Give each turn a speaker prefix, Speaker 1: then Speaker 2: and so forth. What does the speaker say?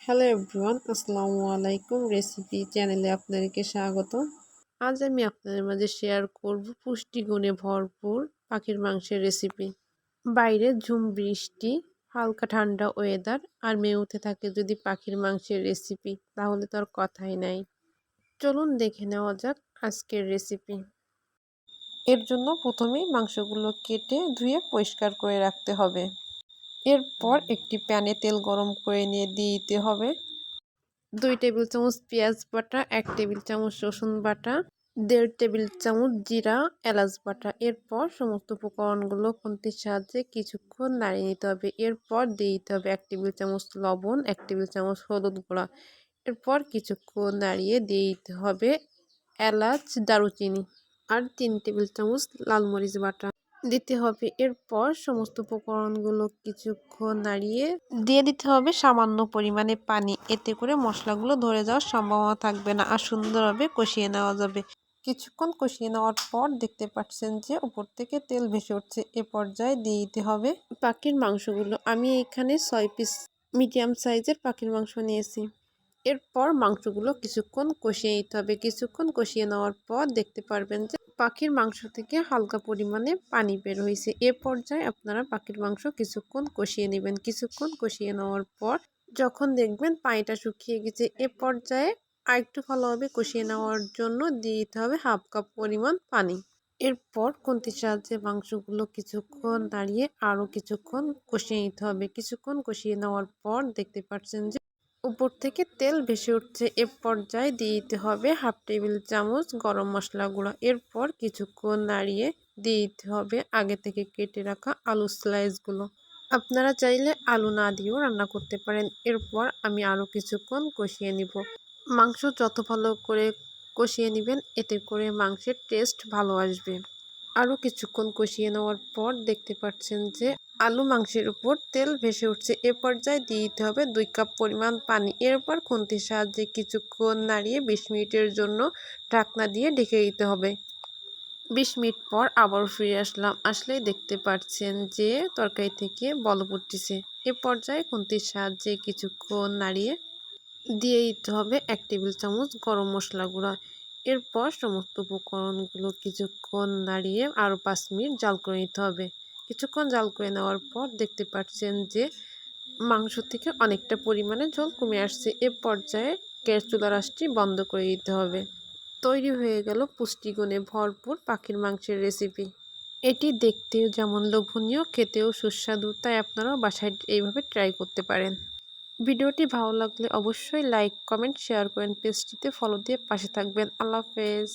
Speaker 1: Hello everyone, আসসালামু আলাইকুম। Recipe চ্যানেলে আপনাদেরকে স্বাগত। আজ আমি আপনাদের মাঝে শেয়ার করব পুষ্টিগুণে ভরপুর পাখির মাংসের রেসিপি। বাইরে ঝুম বৃষ্টি, হালকা ঠান্ডা ওয়েদার আর মেউতে থাকে যদি পাখির মাংসের রেসিপি, তাহলে তো আর কথাই নাই। চলুন দেখে নেওয়া যাক আজকের রেসিপি। এর জন্য প্রথমেই মাংসগুলো কেটে ধুয়ে পরিষ্কার করে রাখতে হবে। এরপর একটি প্যানে তেল গরম করে নিয়ে দিয়ে দিতে হবে 2 টেবিল চামচ পেঁয়াজ বাটা, 1 টেবিল চামচ রসুন বাটা, 1.5 টেবিল চামচ জিরা এলাচ বাটা। এরপর সমস্ত উপকরণগুলো খুন্তির সাহায্যে কিছুক্ষণ নাড়িয়ে নিতে হবে। এরপর দিয়ে দিতে হবে 1 টেবিল চামচ লবণ, 1 টেবিল চামচ হলুদ গুঁড়া। এরপর কিছুক্ষণ নাড়িয়ে দিয়ে দিতে হবে এলাচ, দারুচিনি আর 3 টেবিল চামচ লাল মরিচ বাটা দিতে হবে। এরপর সমস্ত উপকরণগুলো কিছুক্ষণ নাড়িয়ে দিয়ে দিতে হবে সামান্য পরিমাণে পানি। এতে করে মশলাগুলো ধরে যাওয়ার সম্ভাবনা থাকবে না আর সুন্দরভাবে কষিয়ে নেওয়া যাবে। কিছুক্ষণ কষিয়ে নেওয়ার পর দেখতে পাচ্ছেন যে উপর থেকে তেল ভেসে উঠছে। এ পর্যায়ে দিয়ে দিতে হবে পাখির মাংসগুলো। আমি এখানে 6 পিস মিডিয়াম সাইজের পাখির মাংস নিয়েছি। এরপর মাংসগুলো কিছুক্ষণ কষিয়ে নিতে হবে। কিছুক্ষণ কষিয়ে নেওয়ার পর দেখতে পারবেন যে পাখির মাংস থেকে হালকা পরিমাণে পানি বের হয়েছে। এ পর্যায়ে আপনারা পাখির মাংস কিছুক্ষণ কষিয়ে নেবেন। কিছুক্ষণ কষিয়ে নেওয়ার পর যখন দেখবেন পানিটা শুকিয়ে গেছে, এ পর্যায়ে আরেকটু ভালোভাবে কষিয়ে নেওয়ার জন্য দিয়ে দিতে হবে 1/2 কাপ পরিমাণ পানি। এরপর খুন্তির সাহায্যে মাংসগুলো কিছুক্ষণ নাড়িয়ে আরও কিছুক্ষণ কষিয়ে নিতে হবে। কিছুক্ষণ কষিয়ে নেওয়ার পর দেখতে পাচ্ছেন যে উপর থেকে তেল ভেসে উঠছে। এ পর্যায়ে দিয়ে দিতে হবে 1/2 টেবিল চামচ গরম মশলা গুঁড়া। এরপর কিছুক্ষণ নাড়িয়ে দিয়ে দিতে হবে আগে থেকে কেটে রাখা আলু স্লাইসগুলো। আপনারা চাইলে আলু না দিয়েও রান্না করতে পারেন। এরপর আমি আরও কিছুক্ষণ কষিয়ে নিব। মাংস যত ভালো করে কষিয়ে নেবেন, এতে করে মাংসের টেস্ট ভালো আসবে। আরও কিছুক্ষণ কষিয়ে নেওয়ার পর দেখতে পাচ্ছেন যে আলু মাংসের উপর তেল ভেসে উঠছে। এ পর্যায়ে দিয়ে দিতে হবে 2 কাপ পরিমাণ পানি। এরপর খুন্তির সাহায্যে কিছুক্ষণ নাড়িয়ে 20 মিনিটের জন্য ঢাকনা দিয়ে ঢেকে দিতে হবে। 20 মিনিট পর আবার ফিরে আসলেই দেখতে পাচ্ছেন যে তরকারি থেকে বলক উঠতেছে। এ পর্যায়ে খুন্তির সাহায্যে কিছুক্ষণ নাড়িয়ে দিয়ে দিতে হবে 1 টেবিল চামচ গরম মশলা গুঁড়া। এরপর সমস্ত উপকরণগুলো কিছুক্ষণ নাড়িয়ে আরও 5 মিনিট জাল করে নিতে হবে। কিছুক্ষণ জাল করে নেওয়ার পর দেখতে পাচ্ছেন যে মাংস থেকে অনেকটা পরিমাণে ঝোল কমে আসছে। এ পর্যায়ে গ্যাস চুলার আঁচটি বন্ধ করে দিতে হবে। তৈরি হয়ে গেল পুষ্টিগুণে ভরপুর পাখির মাংসের রেসিপি। এটি দেখতেও যেমন লোভনীয়, খেতেও সুস্বাদু, তাই আপনারাও বাসায় এইভাবে ট্রাই করতে পারেন। ভিডিওটি ভালো লাগলে অবশ্যই লাইক, কমেন্ট, শেয়ার করেন। পেজটিতে ফলো দিয়ে পাশে থাকবেন। আল্লাহ হাফেজ।